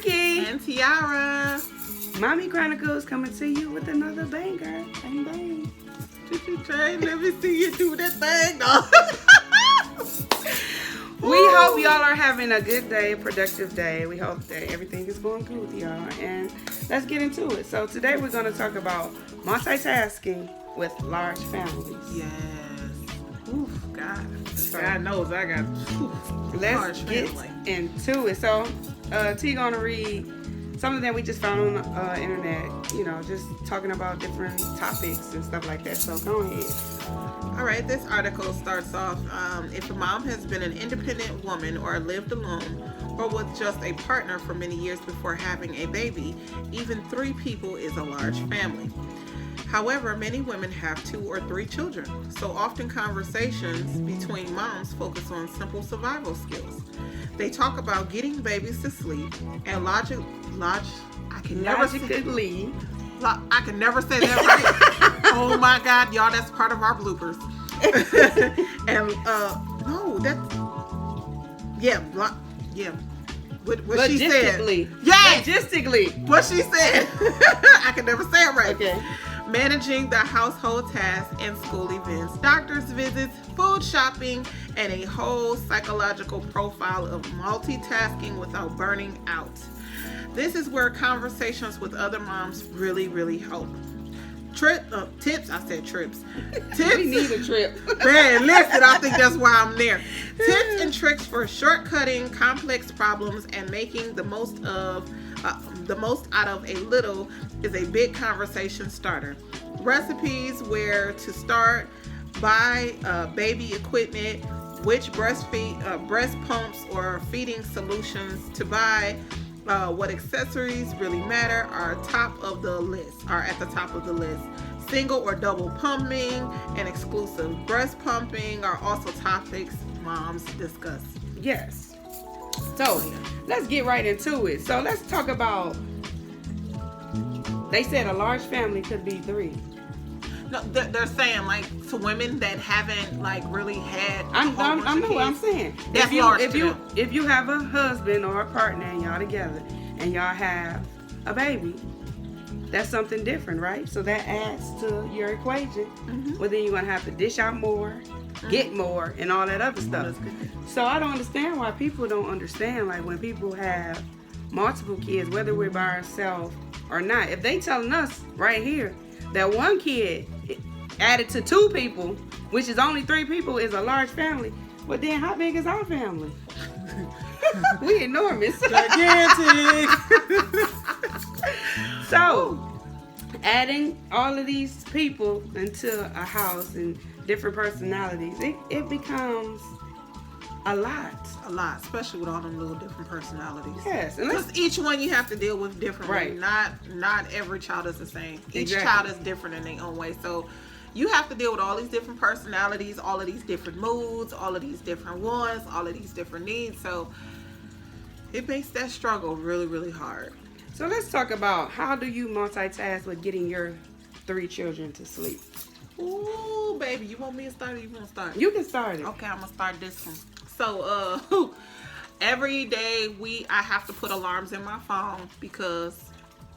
Kiki. And Tiara. Mommy Chronicles coming to you with another banger. Bang, bang. Trey, let me see you do that thing, though. We hope y'all are having a good day, a productive day. We hope that everything is going good with y'all. And let's get into it. So today we're going to talk about multitasking with large families. Yes. Oof, God. God knows I got Let's get into it. So T gonna read something that we just found on the internet, just talking about different topics and stuff like that. So go ahead. All right, this article starts off, if a mom has been an independent woman or lived alone or with just a partner for many years before having a baby, even 3 people is a large family. However, many women have 2 or 3 children, so often conversations between moms focus on simple survival skills. They talk about getting babies to sleep and I can never say that right. Oh my God, y'all, that's part of our bloopers. And what she said. Yes, logistically. What she said. I can never say it right. Okay. Managing the household tasks and school events, doctor's visits, food shopping, and a whole psychological profile of multitasking without burning out. This is where conversations with other moms really, really help. Tips. I said trips. Tips. We need a trip. Man, listen, I think that's why I'm there. Tips and tricks for shortcutting complex problems and making the most out of a little is a big conversation starter. Recipes, where to start, buy baby equipment, which breast pumps or feeding solutions to buy, what accessories really matter are at the top of the list. Single or double pumping and exclusive breast pumping are also topics moms discuss. Yes. So let's get right into it. So let's talk about, they said a large family could be 3. No, they're saying like to women that haven't like really had. I know what I'm saying. That's if you have a husband or a partner and y'all together and y'all have a baby, that's something different, right? So that adds to your equation. Mm-hmm. Well, then you're gonna have to dish out more, get more, and all that other stuff. So I don't understand why people don't understand, like when people have multiple kids, whether we're by ourselves or not. If they telling us right here that one kid added to 2 people, which is only 3 people, is a large family, well then how big is our family? We enormous. Gigantic. So adding all of these people into a house and different personalities, it becomes a lot, especially with all them little different personalities. Yes, because each one you have to deal with differently. Right. Not every child is the same. Each Exactly. child is different in their own way. So you have to deal with all these different personalities, all of these different moods, all of these different wants, all of these different needs. So it makes that struggle really, really hard. So let's talk about, how do you multitask with getting your 3 children to sleep? Ooh, baby, you want me to start or you want to start? You can start it. Okay, I'm gonna start this one. So every day I have to put alarms in my phone because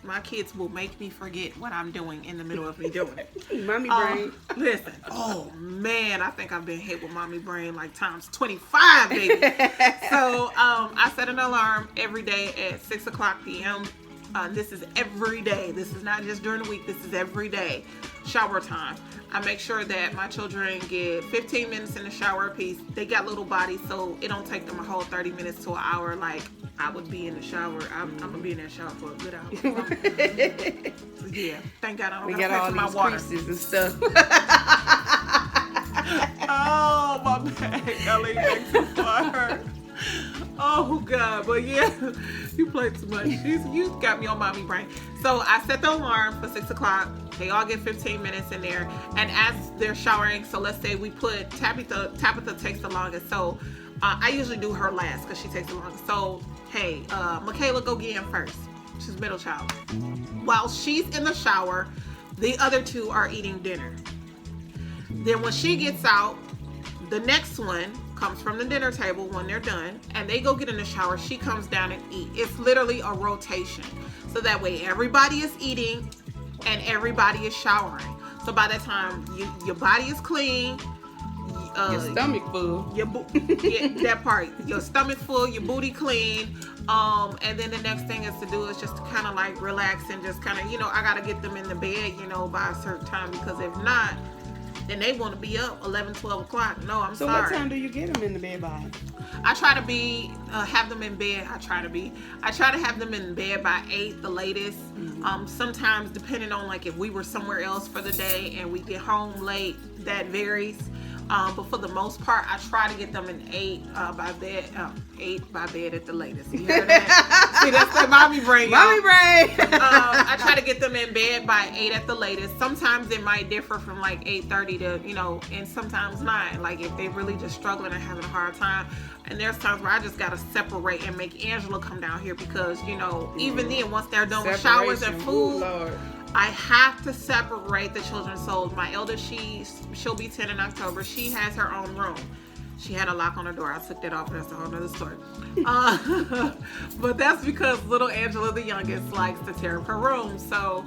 my kids will make me forget what I'm doing in the middle of me doing it. Mommy brain. Listen, oh man, I think I've been hit with mommy brain like times 25, baby. So I set an alarm every day at 6:00 p.m. This is every day. This is not just during the week. This is every day. Shower time. I make sure that my children get 15 minutes in the shower apiece. They got little bodies, so it don't take them a whole 30 minutes to an hour like I would be in the shower. I'm going to be in that shower for a good hour. So, yeah. Thank God I don't got all my these water. creases and stuff. Oh, my back. Ellie makes me hurt. Oh, God. But, yeah, you play too much. You got me on mommy brain. So, I set the alarm for 6:00. They all get 15 minutes in there. And as they're showering, so let's say we put Tabitha takes the longest. So, I usually do her last because she takes the longest. So, hey, Michaela, go get in first. She's middle child. While she's in the shower, the other 2 are eating dinner. Then when she gets out, the next one comes from the dinner table when they're done, and they go get in the shower. She comes down and eat. It's literally a rotation. So that way everybody is eating and everybody is showering. So by that time, your body is clean. Your stomach full. Yeah, that part. Your stomach full, your booty clean. And then the next thing is to do is just to kind of like relax and just kind of, I got to get them in the bed, by a certain time, because if not, then they want to be up 11, 12 o'clock. No, I'm sorry. So what time do you get them in the bed by? I try to have them in bed. I try to have them in bed by 8, the latest. Mm-hmm. Sometimes depending on like if we were somewhere else for the day and we get home late, that varies. But for the most part, I try to get them in 8 by bed. 8 by bed at the latest. You heard that? See, that's that mommy brain. Mommy brain. I try to get them in bed by 8 at the latest. Sometimes it might differ from like 8:30 to and sometimes 9. Like if they're really just struggling and having a hard time. And there's times where I just gotta separate and make Angela come down here because even then once they're done with showers and food. Lord. I have to separate the children. So my eldest, she'll be 10 in October. She has her own room. She had a lock on her door. I took that off. That's a whole nother story. But that's because little Angela, the youngest, likes to tear up her room. So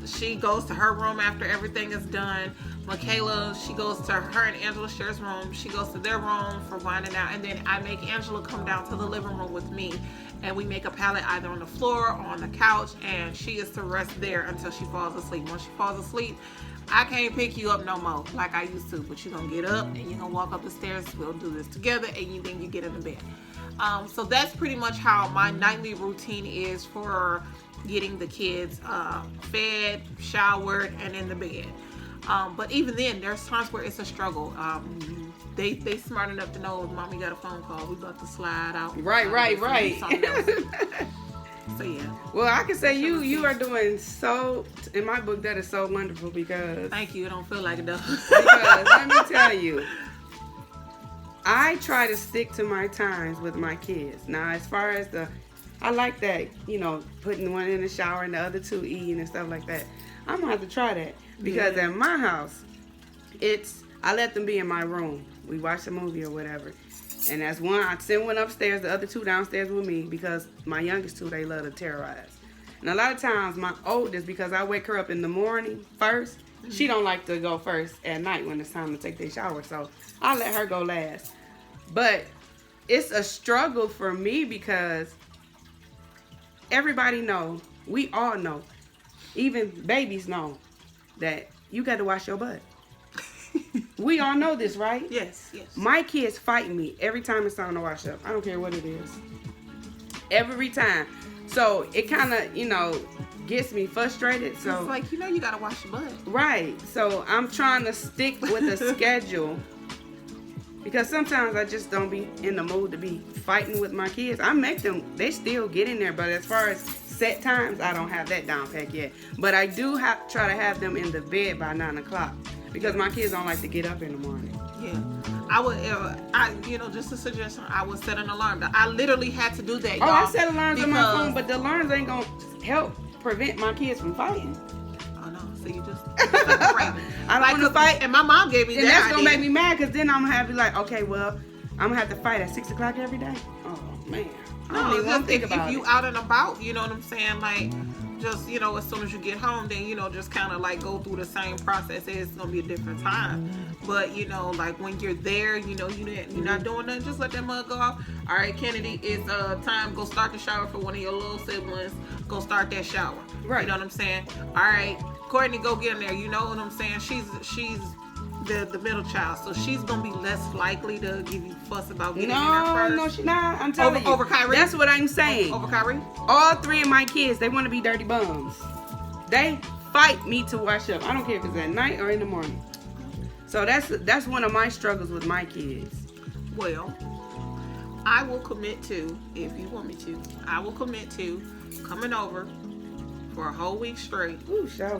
she goes to her room after everything is done. Michaela, she goes to her and Angela shares room. She goes to their room for winding out. And then I make Angela come down to the living room with me. And we make a pallet either on the floor or on the couch. And she is to rest there until she falls asleep. Once she falls asleep, I can't pick you up no more like I used to. But you're going to get up and you're going to walk up the stairs. We'll do this together. And then you get in the bed. So that's pretty much how my nightly routine is for getting the kids fed, showered, and in the bed. But even then, there's times where it's a struggle. They smart enough to know mommy got a phone call. We about to slide out. Right. So yeah. Well, I can say you are doing so. In my book, that is so wonderful because. Thank you. It don't feel like it does. Because let me tell you, I try to stick to my times with my kids. Now, as far as I like that, putting one in the shower and the other two eating and stuff like that. I'm gonna have to try that because at my house, I let them be in my room. We watch a movie or whatever, and that's one. I send one upstairs, the other two downstairs with me because my youngest two, they love to terrorize. And a lot of times, my oldest, because I wake her up in the morning first, she don't like to go first at night when it's time to take their shower, so I let her go last. But it's a struggle for me because everybody know, we all know, even babies know that you got to wash your butt. We all know this, right? Yes. My kids fight me every time it's time to wash up. I don't care what it is. Every time. So it kind of, gets me frustrated. So it's like, you got to wash your butt. Right. So I'm trying to stick with a schedule because sometimes I just don't be in the mood to be fighting with my kids. I make them, they still get in there, but as far as set times, I don't have that down pat yet. But I do try to have them in the bed by 9 o'clock because my kids don't like to get up in the morning. Yeah. I would, just a suggestion, I would set an alarm. I literally had to do that, y'all. I set alarms on my phone, but the alarms ain't going to help prevent my kids from fighting. Oh, no. So you just I don't want to fight. And my mom gave me that. And that's going to make me mad because then I'm going to have to be like, okay, well, I'm going to have to fight at 6 o'clock every day. Oh, man. I don't even want to think about it. If you out and about, you know what I'm saying? Like, just, as soon as you get home, then, just kind of like go through the same process. It's going to be a different time. But, like when you're there, you're not doing nothing, just let that mug go off. All right, Kennedy, it's time. Go start the shower for one of your little siblings. Go start that shower. Right. You know what I'm saying? All right, Courtney, go get in there. You know what I'm saying? She's the middle child, so she's gonna be less likely to give you fuss about getting in there first. No, she's not. I'm telling you. Over Kyrie? That's what I'm saying. Over Kyrie? All 3 of my kids, they want to be dirty bums. They fight me to wash up. I don't care if it's at night or in the morning. So that's one of my struggles with my kids. Well, I will commit to, if you want me to, I will commit to coming over for a whole week straight. Ooh, shower.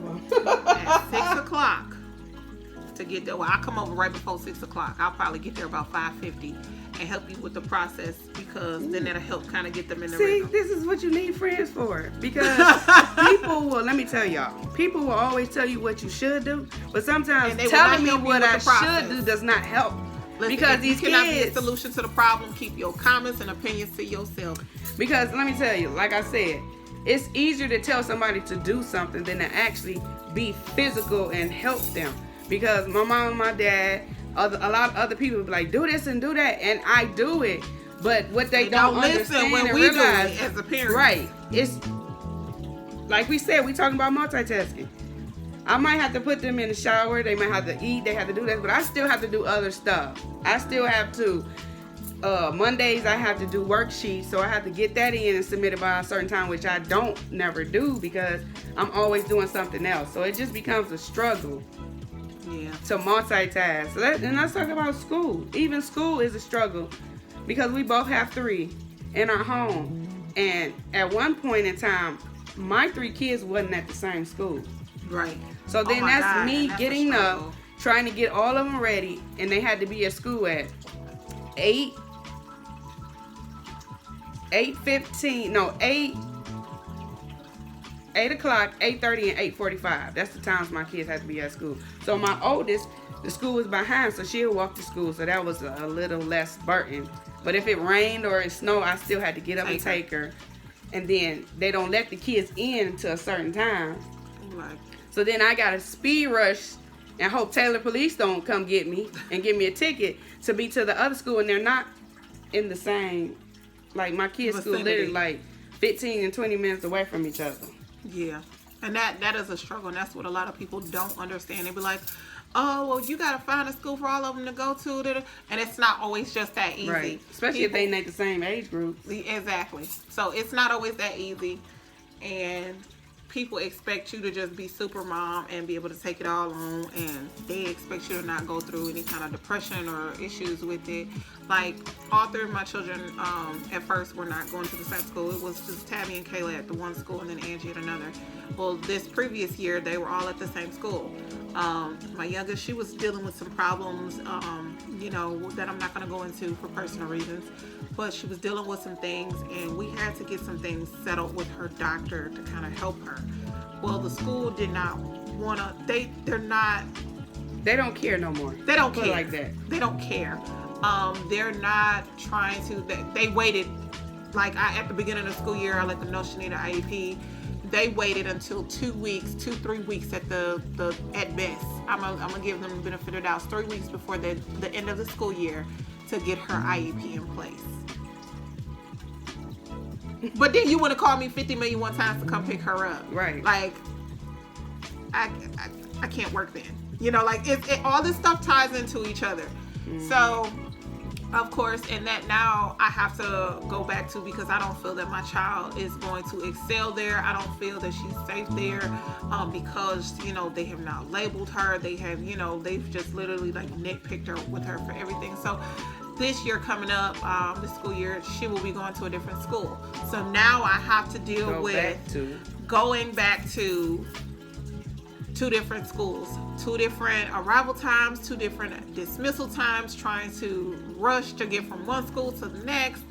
At 6 o'clock. To get there. Well, I'll come over right before 6 o'clock. I'll probably get there about 5:50 and help you with the process because then that'll help kind of get them in the rhythm. See, this is what you need friends for because people will, let me tell y'all, people will always tell you what you should do, but sometimes telling me what I should do does not help Listen, because if these you cannot kids, be a solution to the problem, keep your comments and opinions to yourself. because let me tell you, like I said, it's easier to tell somebody to do something than to actually be physical and help them. Because my mom and my dad, a lot of other people be like, do this and do that, and I do it. But what they don't understand when and we realize, do it as a parent. right? It's like we said, we talking about multitasking. I might have to put them in the shower. They might have to eat. They have to do that, but I still have to do other stuff. I still have to. Mondays I have to do worksheets, so I have to get that in and submit it by a certain time, which I don't never do because I'm always doing something else. So it just becomes a struggle. Yeah. To multitask. And let's talk about school. Even school is a struggle because we both have 3 in our home. And at one point in time, my 3 kids wasn't at the same school. Right. So then me getting up, trying to get all of them ready, and they had to be at school at 8 o'clock, 8:30, and 8:45. That's the times my kids had to be at school. So my oldest, the school was behind, so she'll walk to school. So that was a little less burden. But if it rained or it snowed, I still had to get up and take her. And then they don't let the kids in until a certain time. Right. So then I got to speed rush and hope Taylor Police don't come get me and give me a ticket to be to the other school. And they're not in the same, like my kids' school literally like 15 and 20 minutes away from each other. Yeah. And that is a struggle. And that's what a lot of people don't understand. They be like, oh, well, you got to find a school for all of them to go to. And it's not always just that easy. Right. Especially if they ain't the same age group. Exactly. So it's not always that easy. And people expect you to just be super mom and be able to take it all on. And they expect you to not go through any kind of depression or issues with it. Like, all 3 of my children at first were not going to the same school. It was just Tabby and Kayla at the one school and then Angie at another. Well, this previous year, they were all at the same school. My youngest, she was dealing with some problems, that I'm not going to go into for personal reasons. But she was dealing with some things, and we had to get some things settled with her doctor to kind of help her. Well, the school did not want to, they don't care no more. They don't Put care. it like that. They don't care. They're not trying to, they waited, at the beginning of the school year, I let them know she needed an IEP. They waited until 2 weeks, 2-3 weeks at at best. I'm gonna give them the benefit of the doubt. 3 weeks before the end of the school year to get her IEP in place. But then you want to call me 50 million one times to come pick her up. Right. Like, I can't work then. All this stuff ties into each other. Mm-hmm. So, of course, and that now I have to go back to, because I don't feel that my child is going to excel there. I don't feel that she's safe there because, they have not labeled her. They have, they've just literally nitpicked her with her for everything. So this year coming up, this school year, she will be going to a different school. So now I have to deal with going back to 2 different schools, 2 different arrival times, 2 different dismissal times, trying to rush to get from one school to the next.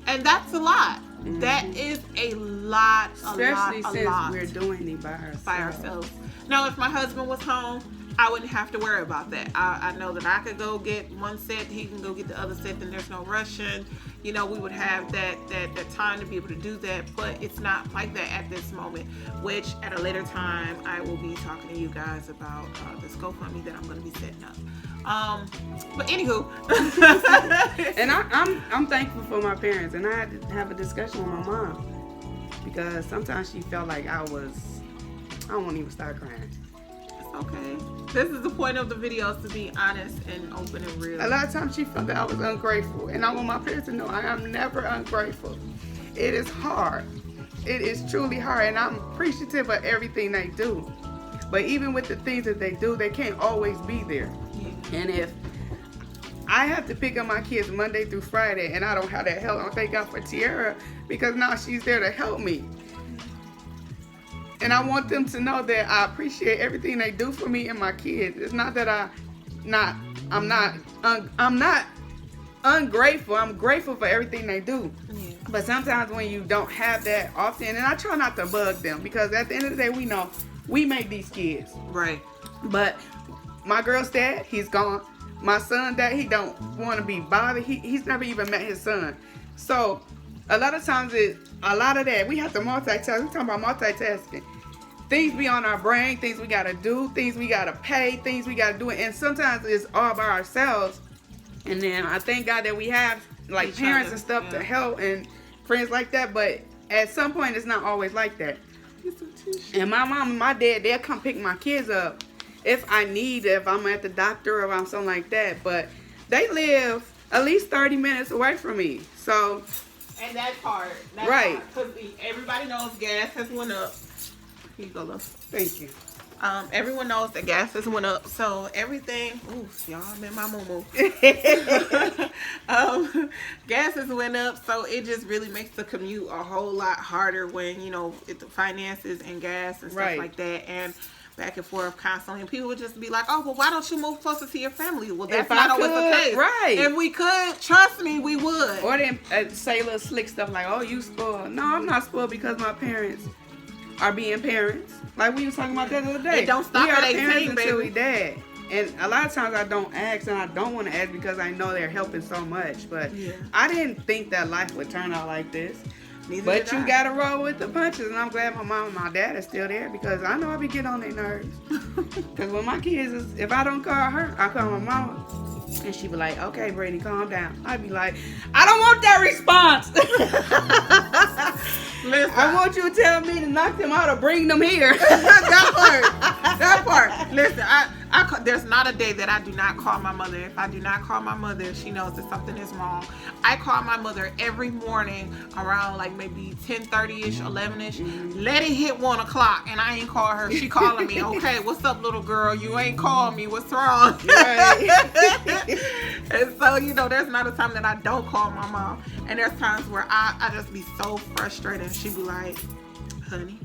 And that's a lot. Mm-hmm. That is a lot, especially since we're doing it by ourselves. Now, if my husband was home, I wouldn't have to worry about that. I know that I could go get one set, he can go get the other set, then there's no rushing. We would have that time to be able to do that, but it's not like that at this moment, which at a later time, I will be talking to you guys about this GoFundMe that I'm going to be setting up. But anywho. And I'm thankful for my parents, and I had to have a discussion with my mom, because sometimes she felt like I won't even start crying. Okay. This is the point of the videos, to be honest and open and real. A lot of times she felt that I was ungrateful. And I want my parents to know I am never ungrateful. It is hard. It is truly hard. And I'm appreciative of everything they do. But even with the things that they do, they can't always be there. Yeah. And if I have to pick up my kids Monday through Friday and I don't have that help, I thank God for Tiara, because now she's there to help me. And I want them to know that I appreciate everything they do for me and my kids. It's not that I'm not ungrateful. I'm grateful for everything they do. Yeah. But sometimes when you don't have that often, and I try not to bug them, because at the end of the day, we know we make these kids. Right. But my girl's dad, he's gone. my son, that he don't want to be bothered. He's never even met his son. So a lot of times a lot of that, we have to multitask. We're talking about multitasking. Things be on our brain, things we got to do, things we got to pay, things we got to do. And sometimes it's all by ourselves. And then I thank God that we have like Each parents other, and stuff yeah. to help and friends like that. But at some point, it's not always like that. And my mom and my dad, they'll come pick my kids up if I'm at the doctor or I'm something like that. But they live at least 30 minutes away from me. So. And that part. Right. Because everybody knows gas has went up. Here you go, love. Thank you. Everyone knows that gas has went up. So everything. Ooh, y'all, I'm in my moo. Gas has went up. So it just really makes the commute a whole lot harder when, the finances and gas and stuff like that. And back and forth constantly. And people would just be like, oh, well, why don't you move closer to your family? Well, that's not always the case. Right. If we could, trust me, we would. Or then say little slick stuff like, oh, you spoiled. No, I'm not spoiled because my parents are being parents. Like we was talking about that the other day. It don't stop at 18, until baby. we dad. And a lot of times I don't ask, and I don't want to ask because I know they're helping so much. But I didn't think that life would turn out like this. But you gotta roll with the punches, and I'm glad my mom and my dad are still there because I know I be getting on their nerves. Because when my kids if I don't call her, I call my mama, and she be like, "Okay, Brittany, calm down." I be like, "I don't want that response." Listen, I want you to tell me to knock them out or bring them here. that part. Listen, there's not a day that I do not call my mother. If I do not call my mother, she knows that something is wrong. I call my mother every morning around like maybe 10:30ish, 11ish. Let it hit 1 o'clock, and I ain't call her. She calling me. Okay, what's up, little girl? You ain't called me. What's wrong? Right. And so, there's not a time that I don't call my mom. And there's times where I just be so frustrated. And she be like, honey,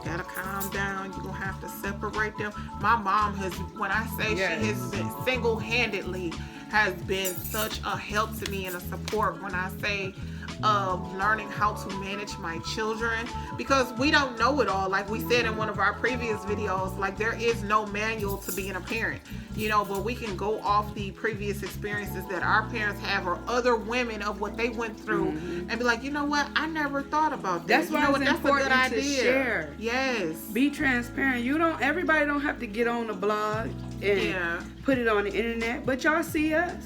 gotta calm down. You're gonna have to separate them. My mom when I say she has been single-handedly has been such a help to me and a support when I say of learning how to manage my children, because we don't know it all. Like we said in one of our previous videos, like there is no manual to being a parent, but we can go off the previous experiences that our parents have or other women of what they went through and be like, you know what, I never thought about that. That's why it's important to share. Yes. Be transparent. Everybody don't have to get on the blog and put it on the internet, but y'all see us.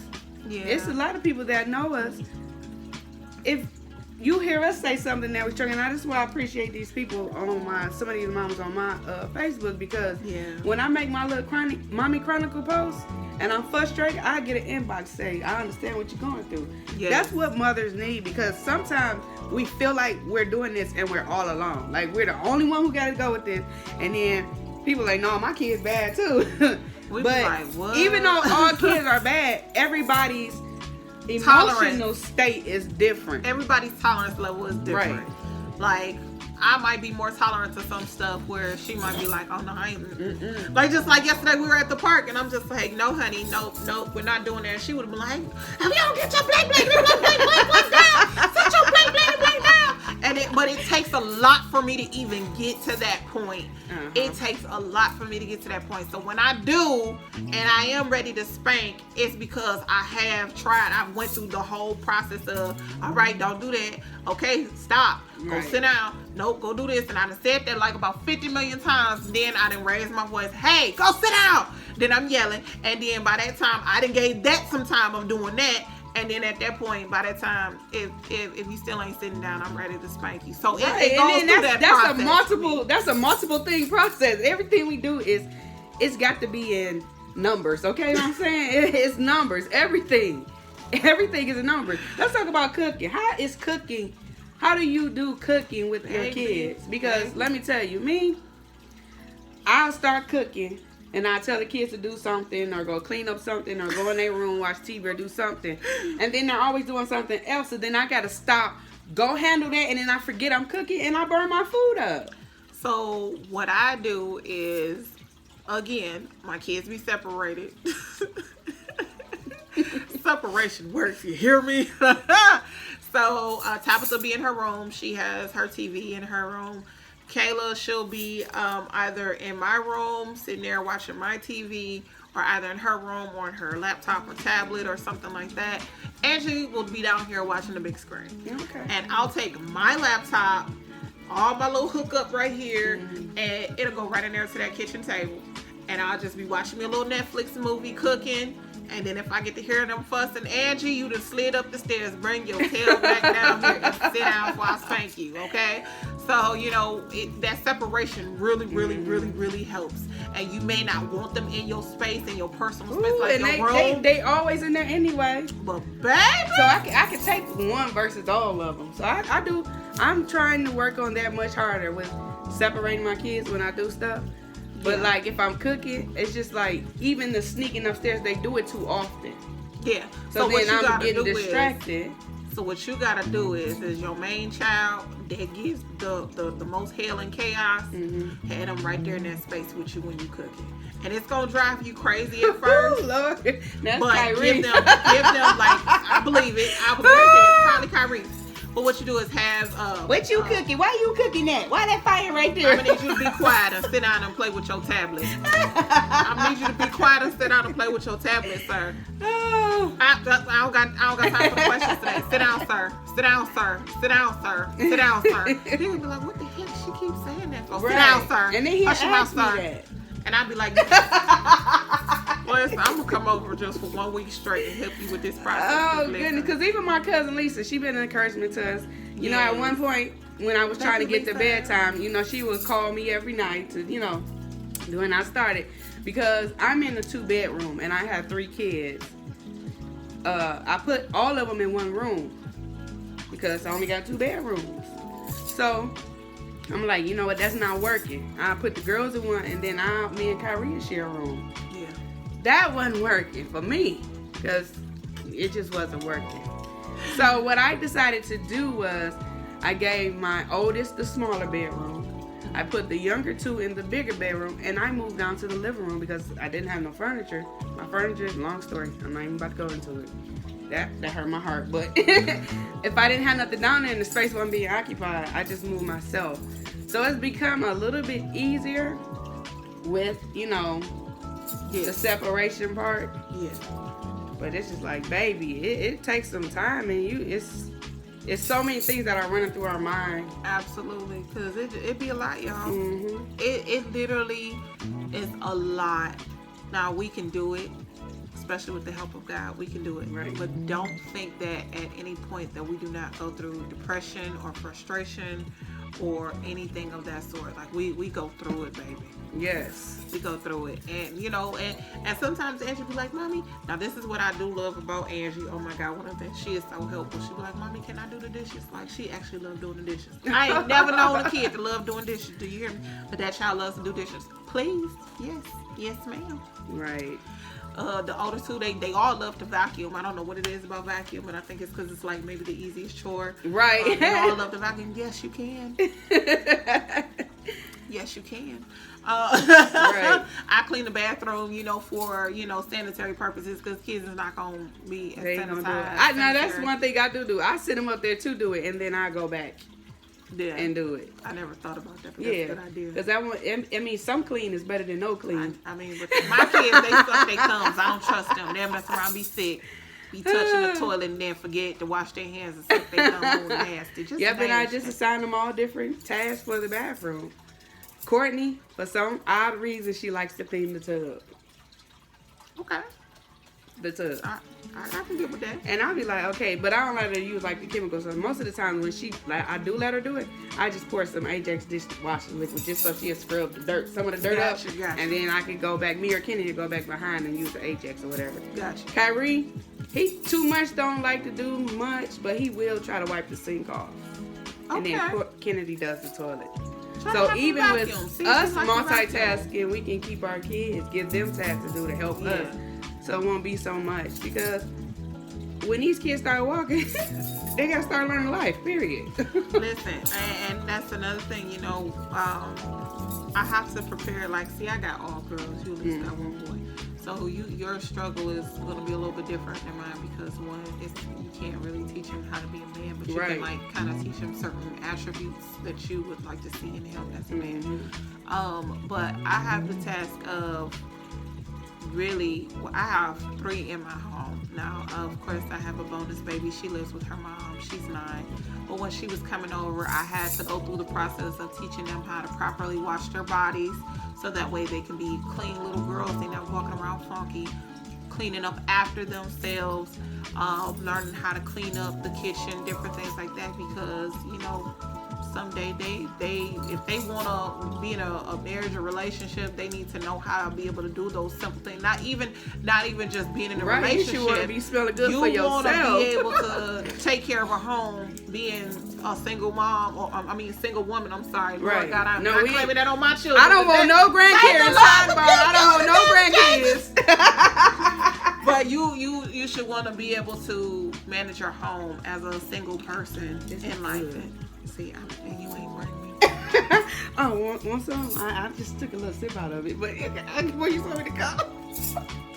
Yeah. It's a lot of people that know us. If you hear us say something that we're struggling, that's why I appreciate these people on some of these moms on my Facebook, because when I make my little mommy chronicle post and I'm frustrated, I get an inbox say, I understand what you're going through. Yes. That's what mothers need, because sometimes we feel like we're doing this and we're all alone. Like we're the only one who got to go with this. And then people like, no, my kid's bad too. But like, what? Even though all kids are bad, everybody's emotional state is different. Everybody's tolerance level is different. Right. Like I might be more tolerant to some stuff where she might be like, oh no, I ain't. Like just like yesterday we were at the park and I'm just like, no honey, nope, we're not doing that. And she would have been like, have y'all get your blank down? Set your blank down. But it takes a lot for me to even get to that point. It takes a lot for me to get to that point. So when I do and I am ready to spank, it's because I have tried. I went through the whole process of, all right, don't do that. Okay, stop. Go sit down. Nope, go do this. And I done said that like about 50 million times. Then I done raised my voice. Hey, go sit down. Then I'm yelling. And then by that time, I done gave that some time of doing that. And then at that point, by that time, if you still ain't sitting down, I'm ready to spank you. So it goes through that process. That's a multiple thing process. Everything we do it's got to be in numbers. Okay, what I'm saying? It's numbers. Everything is in numbers. Let's talk about cooking. How do you do cooking with your kids? Because let me tell you, I'll start cooking and I tell the kids to do something or go clean up something or go in their room, watch TV or do something. And then they're always doing something else. So then I got to stop, go handle that, and then I forget I'm cooking and I burn my food up. So what I do is, again, my kids be separated. Separation works, you hear me? So Tabitha be in her room. She has her TV in her room. Kayla, she'll be either in my room, sitting there watching my TV, or either in her room or on her laptop or tablet or something like that, Angie will be down here watching the big screen. Okay. And I'll take my laptop, all my little hookup right here, and it'll go right in there to that kitchen table. And I'll just be watching me a little Netflix movie, cooking. And then if I get to hear them fussing, Angie, you just slid up the stairs. Bring your tail back down here and sit down while I spank you, okay? So, you know, that separation really, really, really, really helps. And you may not want them in your space, in your personal space, like and your room. They always in there anyway. But, baby! So I can take one versus all of them. So I'm trying to work on that much harder with separating my kids when I do stuff. But like if I'm cooking, it's just like even the sneaking upstairs, they do it too often. Yeah. So then I'm getting distracted. So what you gotta do is your main child that gives the most hell and chaos, have them right there in that space with you when you cooking. And it's gonna drive you crazy at first. Lord. That's but Kyrie. give them like, I believe it. I was gonna say it's probably Kyrie. But what you do is have what you cooking? Why you cooking that? Why that fire right there? I'm gonna need you to be quiet and sit down and play with your tablet. I'm gonna need you to be quiet and sit down and play with your tablet, sir. Oh. I don't got time for the questions today. Sit down, sir. Sit down, sir. Sit down, sir. Sit down, sir. People be like, what the heck she keeps saying that for? Right. Sit down, sir. And then he asked me that. And I'd be like, listen, I'm gonna come over just for 1 week straight and help you with this process. Oh goodness, because even my cousin Lisa, she been an encouragement to us. You know, at one point when I was trying to get to bedtime, you know, she would call me every night to, you know, when I started, because I'm in a 2-bedroom and I have 3 kids. I put all of them in one room because I only got 2 bedrooms. So I'm like, you know what, that's not working. I put the girls in one, and then me and Kyrie share a room. Yeah. That wasn't working for me because it just wasn't working. So what I decided to do was I gave my oldest the smaller bedroom. I put the younger 2 in the bigger bedroom, and I moved down to the living room because I didn't have no furniture. My furniture, long story, I'm not even about to go into it. That hurt my heart. But if I didn't have nothing down there and the space wasn't being occupied, I just moved myself. So it's become a little bit easier with, you know, the separation part. Yeah. But it's just like, baby, it takes some time, and it's so many things that are running through our mind. Absolutely, because it be a lot, y'all. Mm-hmm. It literally is a lot. Now we can do it, especially with the help of God. We can do it. Right. But don't think that at any point that we do not go through depression or frustration or anything of that sort. Like we go through it, baby. Yes. We go through it. And you know, and sometimes Angie be like, Mommy, now this is what I do love about Angie. Oh my God, one of them, she is so helpful. She be like, Mommy, can I do the dishes? Like, she actually loves doing the dishes. I ain't never known a kid to love doing dishes. Do you hear me? But that child loves to do dishes. Please. Yes ma'am. Right. The older 2, they all love to vacuum. I don't know what it is about vacuum, but I think it's because it's like maybe the easiest chore. Right. They all love to vacuum. Yes, you can. Yes, you can. Right. I clean the bathroom, you know, for, you know, sanitary purposes, because kids is not going to be sanitized. Now that's one thing I do. I sit them up there to do it, and then I go back and do it. I never thought about that, but that's a good idea. Because I mean, some clean is better than no clean. I mean, but my kids, they suck their thumbs. I don't trust them. They'll mess around, be sick, be touching the toilet, and then forget to wash their hands and suck their thumbs. Oh, nasty. Just and I just assigned them all different tasks for the bathroom. Courtney, for some odd reason, she likes to clean the tub. Okay. The tub. I can get with that. And I'll be like, okay, but I don't let her use like the chemicals. So most of the time when I do let her do it, I just pour some Ajax dishwashing liquid just so she'll scrub the dirt, some of the dirt up, and then I can go back. Me or Kenny will go back behind and use the Ajax or whatever. Gotcha. Kyrie, he too much don't like to do much, but he will try to wipe the sink off. Okay. And then Kennedy does the toilet. So even with us multitasking, we can keep our kids, give them tasks to do to help us. So it won't be so much, because when these kids start walking, they gotta start learning life, period. Listen, and that's another thing, you know, I have to prepare, like, see, I got all girls, you at least got one boy. So your struggle is gonna be a little bit different than mine, because one, you can't really teach him how to be a man, but you can like kind of teach him certain attributes that you would like to see in him as a man. But I have the task of really, well, I have 3 in my home now. Of course, I have a bonus baby. She lives with her mom. She's 9. But when she was coming over, I had to go through the process of teaching them how to properly wash their bodies so that way they can be clean little girls. They're not walking around funky, cleaning up after themselves, learning how to clean up the kitchen, different things like that, because, you know, someday they if they want to be in a marriage or relationship, they need to know how to be able to do those simple things. Not even just being in a relationship. You want to be smelling good for yourself. You want to be able to take care of a home, being a single mom, or single woman. I'm sorry, Lord right. God, I'm not claiming that on my children. I don't want no grandkids. I don't want no grandkids. But you should want to be able to manage your home as a single person in life. See, and you ain't bring me. Oh, want some? I just took a little sip out of it, but where you want me to go?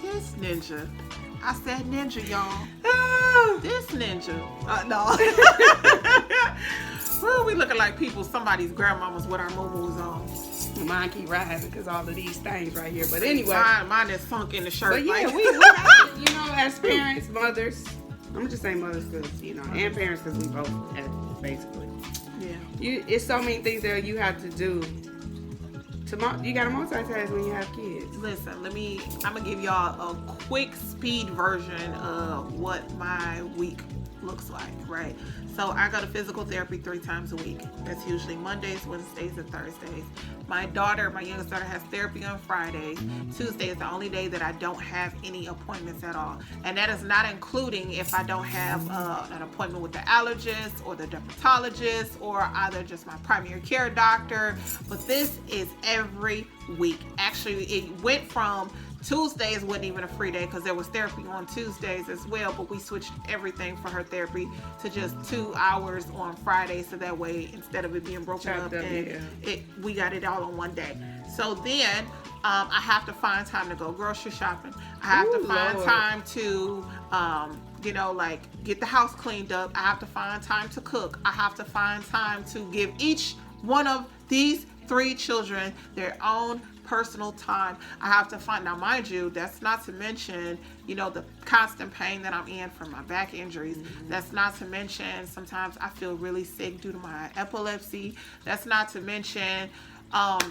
This ninja. I said ninja, y'all. This ninja. No. Well, we looking like people, somebody's grandmamas with our moo-moos on. Mine keep rising because all of these things right here. But anyway. Mine is sunk in the shirt. But yeah, we have to, you know, as parents, mothers, I'm going to just say mothers because, you know, and parents because we both have, basically. Yeah. It's so many things that you have to do. You got to multitask when you have kids. Listen, I'm going to give y'all a quick speed version of what my week looks like, right? So I go to physical therapy 3 times a week. That's usually Mondays, Wednesdays, and Thursdays. My youngest daughter, has therapy on Fridays. Tuesday is the only day that I don't have any appointments at all. And that is not including if I don't have an appointment with the allergist or the dermatologist or either just my primary care doctor. But this is every week. Actually, it went from Tuesdays wasn't even a free day because there was therapy on Tuesdays as well, but we switched everything for her therapy to just 2 hours on Friday, so that way instead of it being broken up, we got it all on one day. So then I have to find time to go grocery shopping. I have to find time to get the house cleaned up. I have to find time to cook. I have to find time to give each one of these 3 children their own personal time. I have to find, now mind you, that's not to mention, you know, the constant pain that I'm in from my back injuries. That's not to mention sometimes I feel really sick due to my epilepsy. That's not to mention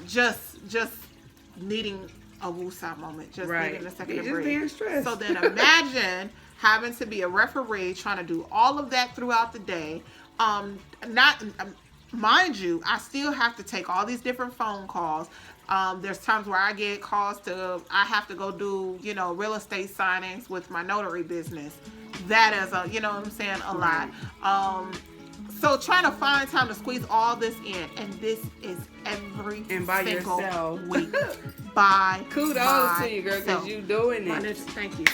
just needing a woosah moment, just needing a second to breathe. Being stressed. So then imagine having to be a referee, trying to do all of that throughout the day. Mind you, I still have to take all these different phone calls. There's times where I get calls I have to go do, you know, real estate signings with my notary business. That is a lot. So trying to find time to squeeze all this in, and this is every single week. Kudos to you, girl, because you doing it. Thank you.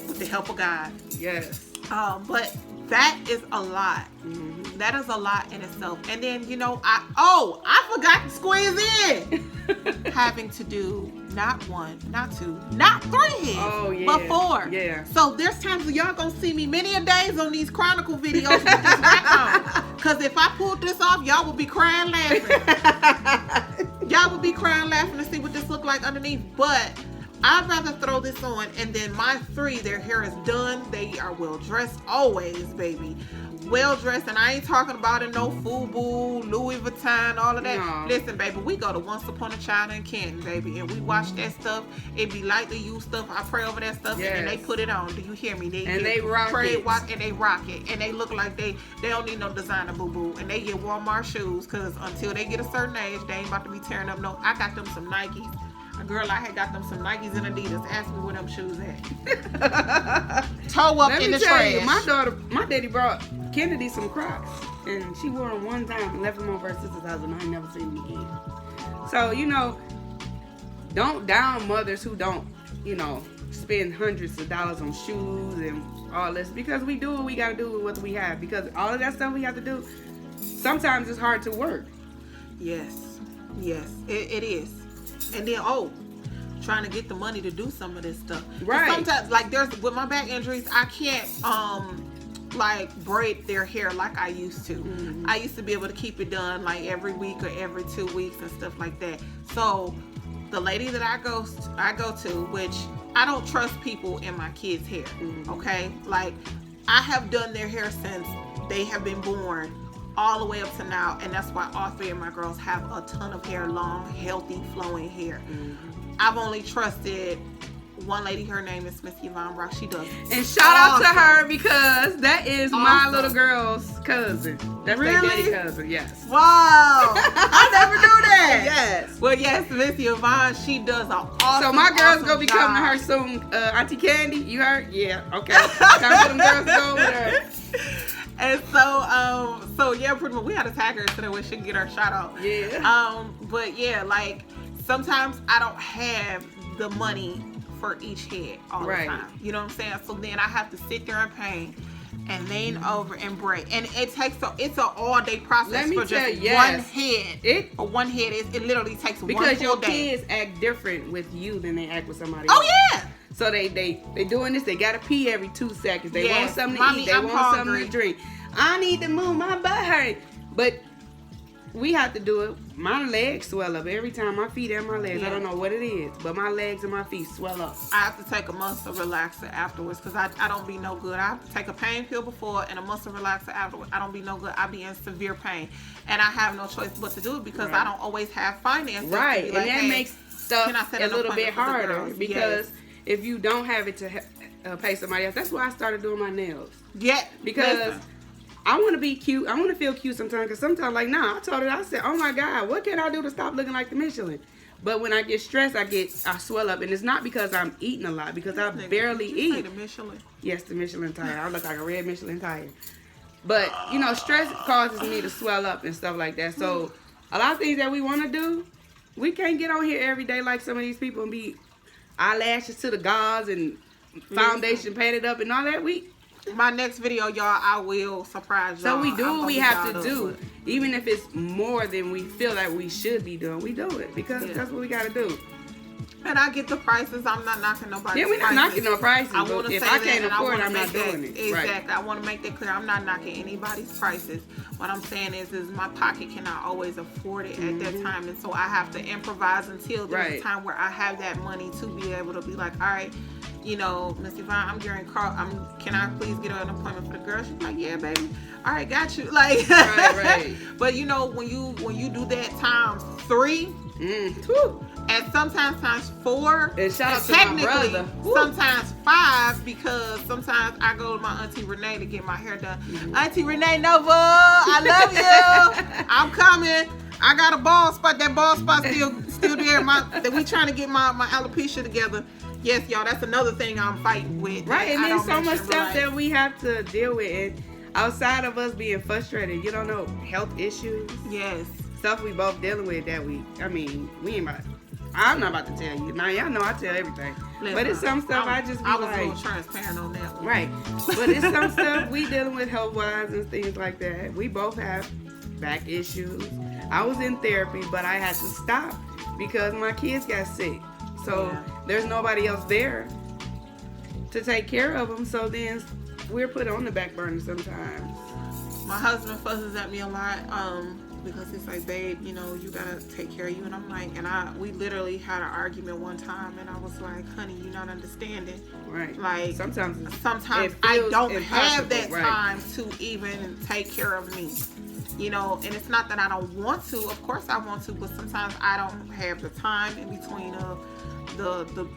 With the help of God. Yes. But that is a lot. Mm-hmm. That is a lot in itself. And then, you know, I forgot to squeeze in. Having to do not 1, not 2, not 3 hits, but 4. Yeah. So there's times when y'all gonna see me many a days on these Chronicle videos with this rack on. Because if I pulled this off, y'all would be crying laughing. Y'all would be crying laughing to see what this look like underneath. But I'd rather throw this on, and then my 3, their hair is done. They are well dressed always, baby. Well dressed, and I ain't talking about it no FUBU, Louis Vuitton, all of that. No. Listen, baby, we go to Once Upon a Child in Canton, baby, and we watch that stuff. It be lightly used stuff. I pray over that stuff, and then they put it on. Do you hear me? They rock it. And they rock it, and they look like they don't need no designer boo-boo, and they get Walmart shoes, because until they get a certain age, they ain't about to be tearing up no. I got them some Nikes. A girl, I had got them some Nikes and Adidas. Ask me where them shoes at. Toe up in the trash. My daddy brought Kennedy some Crocs, and she wore them one time and left them over her sister's house, and I ain't never seen them again. So, you know, don't down mothers who don't, you know, spend hundreds of dollars on shoes and all this, because we do what we got to do with what we have, because all of that stuff we have to do, sometimes it's hard to work. Yes, it is. And then, trying to get the money to do some of this stuff. Right. Sometimes, like, with my back injuries, I can't, braid their hair like I used to. Mm-hmm. I used to be able to keep it done, like, every week or every 2 weeks and stuff like that. So, the lady that I go to, which I don't trust people in my kids' hair. Okay, like I have done their hair since they have been born, all the way up to now, and that's why all three of my girls have a ton of hair, long, healthy, flowing hair. I've only trusted one lady. Her name is Miss Yvonne Brock. She does. And shout out to her because that is my little girl's cousin. That's their daddy cousin. Yes. Wow. I never knew that. Yes. Well, yes, Miss Yvonne, she does an awesome. So my girl's awesome gonna be job. coming to her soon. Auntie Candy, you heard? Yeah. Okay. Time for them girls to go over there. And so yeah, pretty much we had to tag her so that we should get her shout out. Yeah. But yeah, like sometimes I don't have the money for each head all the time. You know what I'm saying? So then I have to sit there in pain and lean over and braid. And it's an all day process for just one head. One head it literally takes because one full your day. kids act different with you than they act with somebody Oh else. yeah. So they doing this. They gotta pee every 2 seconds. They want something to Mommy, eat. They I'm want hungry. something to drink. I need to move. My butt hurt. But we have to do it. My legs swell up every time. My feet and my legs. I don't know what it is, but my legs and my feet swell up. I have to take a muscle relaxer afterwards because I don't be no good. I have to take a pain pill before and a muscle relaxer afterwards. I don't be no good. I be in severe pain, and I have no choice but to do it because I don't always have finances. Right, to be like, and that hey, makes stuff a little bit harder because if you don't have it to pay somebody else, that's why I started doing my nails. Yeah, because I want to be cute. I want to feel cute sometimes. Because sometimes, like, I told her, I said, oh my God, what can I do to stop looking like the Michelin? But when I get stressed, I swell up. And it's not because I'm eating a lot, because I barely eat. The Michelin? Yes, the Michelin tire. I look like a red Michelin tire. But, stress causes me to swell up and stuff like that. So, a lot of things that we want to do, we can't get on here every day like some of these people and be eyelashes to the gauze and foundation painted up and all that. My next video, y'all, I will surprise y'all. So we do what we have to do. Even if it's more than we feel like we should be doing, we do it because that's what we got to do. And I get the prices. I'm not knocking nobody's we're not knocking no prices. But if I can't afford it, I'm not doing it. Exactly. Right. I want to make that clear. I'm not knocking anybody's prices. What I'm saying is my pocket cannot always afford it at that time. And so I have to improvise until there's a time where I have that money to be able to be like, all right, Miss Yvonne, I'm getting can I please get an appointment for the girl? She's like, yeah, baby. All right, got you. Like, right. But when you do that times 3, and sometimes times 4, and shout out to technically my brother. Sometimes 5, because sometimes I go to my Auntie Renee to get my hair done. Auntie Renee Nova, I love you. I'm coming. I got a bald spot. That bald spot still there. We trying to get my alopecia together. Yes, y'all, that's another thing I'm fighting with. Right, and there's so much stuff that we have to deal with. And outside of us being frustrated, health issues. Yes. Stuff we both dealing with that we ain't about. I'm not about to tell you. Now, y'all know I tell everything. Listen, but it's some stuff I was a little transparent on that one. Right. But it's some stuff we dealing with health-wise and things like that. We both have back issues. I was in therapy, but I had to stop because my kids got sick. So there's nobody else there to take care of them. So then we're put on the back burner sometimes. My husband fusses at me a lot because he's like, babe, you gotta take care of you. And I'm like, we literally had an argument one time, and I was like, honey, you're not understanding. Right. Like sometimes I don't have that right. time to even take care of me. And it's not that I don't want to. Of course I want to, but sometimes I don't have the time in between the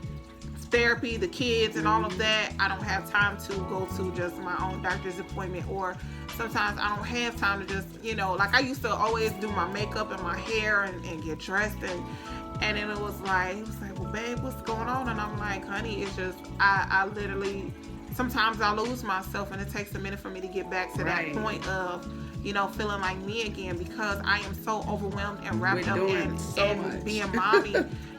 therapy, the kids, and all of that. I don't have time to go to just my own doctor's appointment, or sometimes I don't have time to just, like I used to always do my makeup and my hair and get dressed, and then it was like, well, babe, what's going on? And I'm like, honey, it's just, I literally, sometimes I lose myself, and it takes a minute for me to get back to that point of, feeling like me again, because I am so overwhelmed and wrapped up in being mommy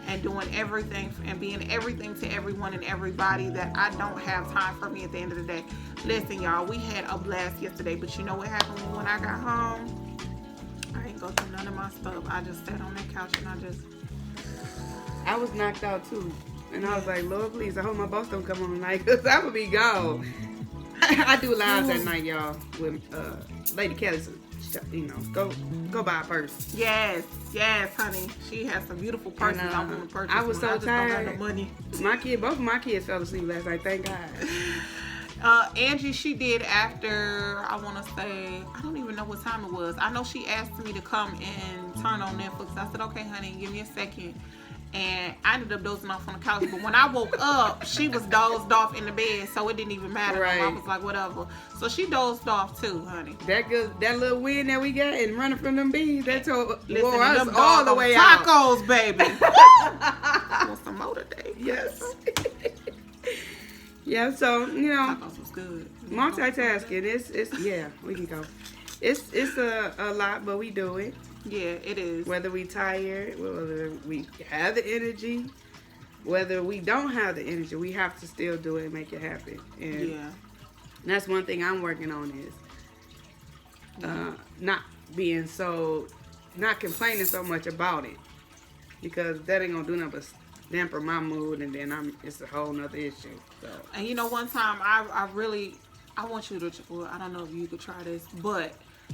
and doing everything and being everything to everyone and everybody that I don't have time for me at the end of the day. Listen, y'all, we had a blast yesterday, but you know what happened when I got home? I didn't go through none of my stuff. I just sat on that couch and I was knocked out too. And I was like, Lord, please, I hope my boss don't come on tonight, because I'm going to be gone. I do lives at night, y'all, with Lady Kelly. go buy a purse. Yes, honey. She has some beautiful purses. I want to purchase. I was so just tired. Don't have no money. Both of my kids fell asleep last night. Thank God. Angie, she did after, I want to say, I don't even know what time it was. I know she asked me to come and turn on Netflix. I said, okay, honey, give me a second. And I ended up dozing off on the couch. But when I woke up, she was dozed off in the bed, so it didn't even matter. Right. I was like, whatever. So she dozed off too, honey. That little wind that we got and running from them bees, that wore Listen, us them all the way out. Tacos, baby. I want some more today. Yes. Yeah, so, Tacos was good. multitasking, it's yeah, we can go. It's a lot, but we do it. Yeah, it is. Whether we tired, whether we have the energy, whether we don't have the energy, we have to still do it and make it happen. And that's one thing I'm working on is not complaining so much about it, because that ain't gonna do nothing but damper my mood, and then it's a whole nother issue. So. And one time I want you to, well, I don't know if you could try this, but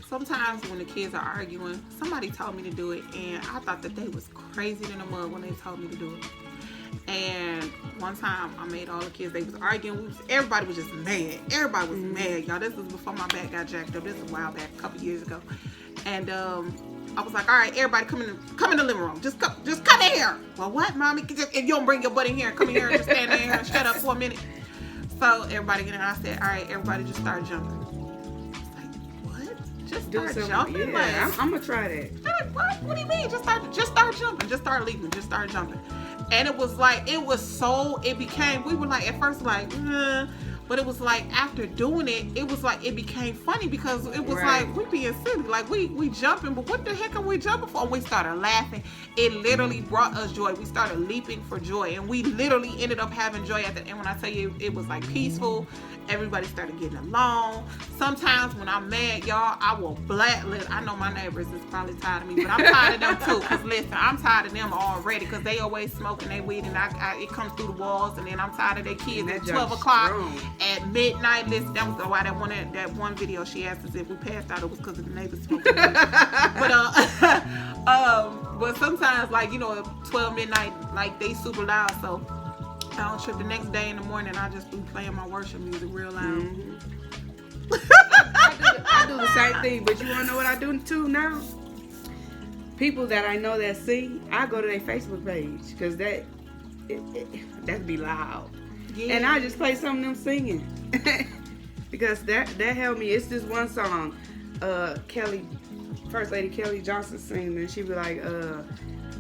sometimes when the kids are arguing, somebody told me to do it, and I thought that they was crazy in the mud when they told me to do it. And one time I made all the kids, they was arguing, everybody was just mad. Everybody was mad, y'all. This was before my back got jacked up. This was a while back, a couple years ago. And I was like, all right, everybody come in the living room. Just come in here. Well, what, mommy? If you don't bring your butt in here and come in here and just stand there and shut up for a minute. So everybody get in, I said, all right, everybody just start jumping. Just start jumping. Yeah, I'm gonna try that. What do you mean? Just start jumping. Just start leaping. Just start jumping. And it was like, we were like, at first like, but it was like, after doing it, it was like, it became funny, because it was like, we being silly. Like, we jumping, but what the heck are we jumping for? And we started laughing. It literally brought us joy. We started leaping for joy. And we literally ended up having joy at the end. When I tell you, it was like peaceful. Everybody started getting along. Sometimes when I'm mad, y'all, I will blacklist. I know my neighbors is probably tired of me, but I'm tired of them too. Because listen, I'm tired of them already, because they always smoking their weed, and it comes through the walls. And then I'm tired of their kids at 12 o'clock at midnight. Listen, that was why that one video she asked us if we passed out, it was because of the neighbors smoking weed. But sometimes, like, 12 midnight, like, they super loud, so I don't trip. The next day in the morning, I just be playing my worship music real loud. Mm-hmm. I do the same thing, but you want to know what I do too now? People that I know that sing, I go to their Facebook page, because that'd be loud. Yeah. And I just play some of them singing. Because that helped me. It's this one song, First Lady Kelly Johnson sings, and she be like,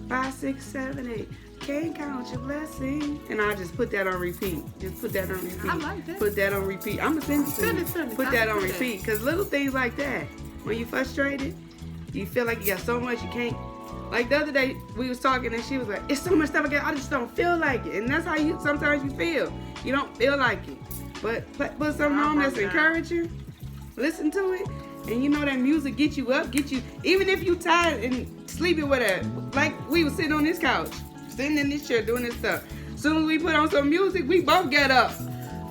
5, 6, 7, 8. Can't count your blessing. And I just put that on repeat. I like that. Put that on repeat. I'm going to send it to you. Put that on repeat. Because little things like that, when you're frustrated, you feel like you got so much you can't. Like the other day, we was talking and she was like, it's so much stuff I got, I just don't feel like it. And that's how sometimes you feel. You don't feel like it. But put something on that's encouraging. Listen to it. And that music get you up, even if you tired and sleepy, whatever. Like we was sitting on this couch, sitting in this chair doing this stuff. Soon as we put on some music, we both get up.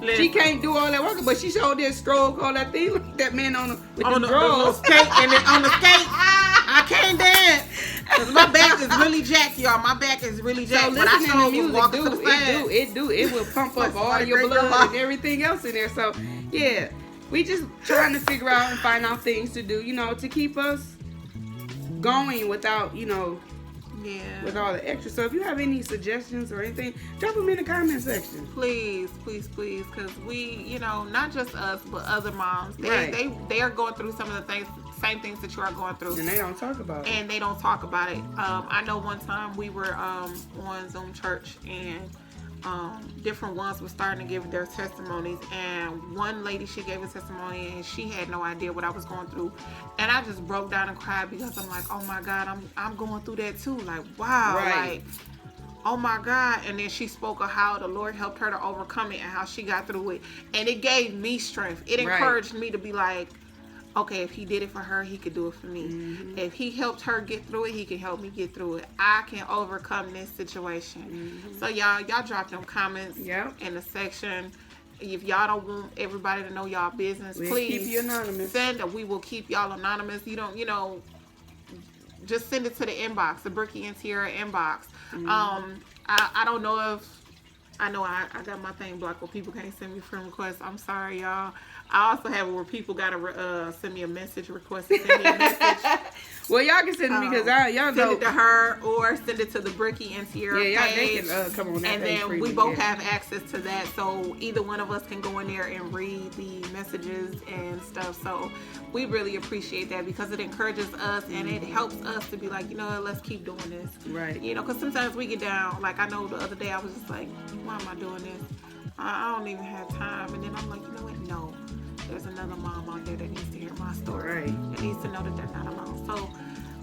Listen. She can't do all that work, but she showed that stroke, all that thing. Look at that man on the drawers. Skate, and then on the skate, I can't dance. Cause my back is really jacked, y'all. My back is really jacked. So listening to music, it will pump up all your blood and everything else in there. So yeah, we just trying to figure out and find out things to do, to keep us going without, with all the extra. So if you have any suggestions or anything, drop them in the comment section. Please, because we, not just us, but other moms, they are going through some of the same things that you are going through. And they don't talk about it. I know one time we were on Zoom church, and different ones were starting to give their testimonies, and one lady, she gave a testimony and she had no idea what I was going through, and I just broke down and cried, because I'm like, oh my God, I'm going through that too. Like, wow, like, oh my God. And then she spoke of how the Lord helped her to overcome it and how she got through it, and it gave me strength. It encouraged me to be like, okay, if he did it for her, he could do it for me. Mm-hmm. If he helped her get through it, he can help me get through it. I can overcome this situation. Mm-hmm. So y'all drop them comments in the section, If y'all don't want everybody to know y'all business, We'll please keep you anonymous. we will keep y'all anonymous. You don't, just send it to the inbox, the Bricky and Tierra inbox. I don't know if I got my thing blocked where people can't send me friend requests. I'm sorry, y'all. I also have it where people gotta send me a message request. Send me a message. Well, y'all can send it because y'all send it to her or send it to the Bricky and Tierra page. They can come on that and page then freely, we both have access to that, so either one of us can go in there and read the messages and stuff. So we really appreciate that because it encourages us and it helps us to be like, let's keep doing this. Right. Because sometimes we get down. Like I know the other day I was just like, why am I doing this? I don't even have time. And then I'm like, you know what? No. There's another mom out there that needs to hear my story. Right. That needs to know that they're not alone. So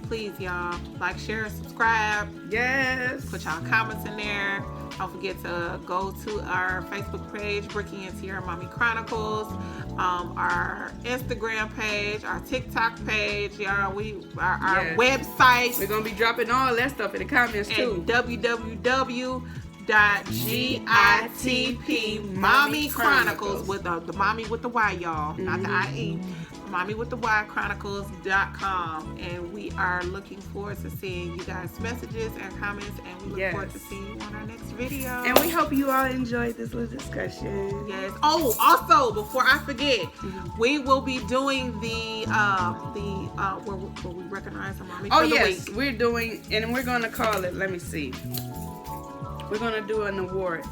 please, y'all, like, share, subscribe. Yes. Put y'all comments in there. Don't forget to go to our Facebook page, Bricky and Tierra Mommy Chronicles, our Instagram page, our TikTok page, y'all. Our website. We're gonna be dropping all that stuff in the comments too. www.GITP Mommy Chronicles with the mommy with the Y, y'all, not the IE. Mommy with the Y Chronicles.com, and we are looking forward to seeing you guys' messages and comments, and we look forward to seeing you on our next video. And we hope you all enjoyed this little discussion. Yes. Oh, also before I forget, we will be doing the where we recognize a mommy for the week. We're doing, and we're gonna call it. Let me see. We're gonna do an award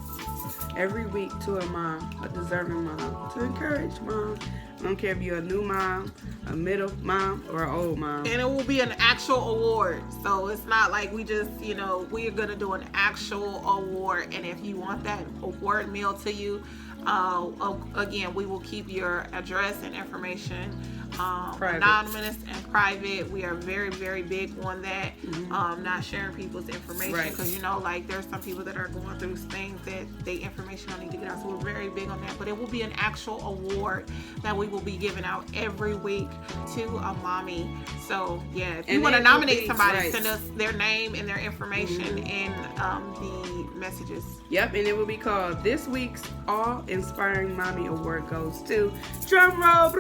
every week to a mom, a deserving mom, to encourage moms. I don't care if you're a new mom, a middle mom, or an old mom. And it will be an actual award. So it's not like we just, we're going to do an actual award. And if you want that award mailed to you, again, we will keep your address and information anonymous and private. We are very, very big on that. Not sharing people's information because there's some people that are going through things that their information don't need to get out. So we're very big on that. But it will be an actual award that we will be giving out every week to a mommy. So if you want to nominate somebody, send us their name and their information in the messages. Yep, and it will be called This Week's All Inspiring Mommy Award goes to drum roll.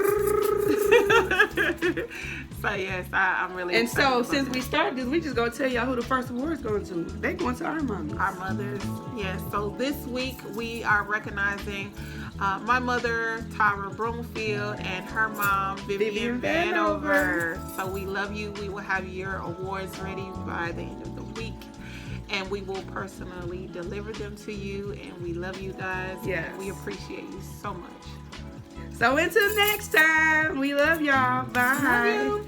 So yes, I'm really and excited. So since we started this, we just gonna tell y'all who the first award's going to. They going to our mommies. Our mothers. Yes. So this week we are recognizing my mother, Tara Broomfield, and her mom, Vivian Vanover. So we love you. We will have your awards ready by the end of the week. And we will personally deliver them to you. And we love you guys. Yes. We appreciate you so much. So until next time, we love y'all. Bye. Love you.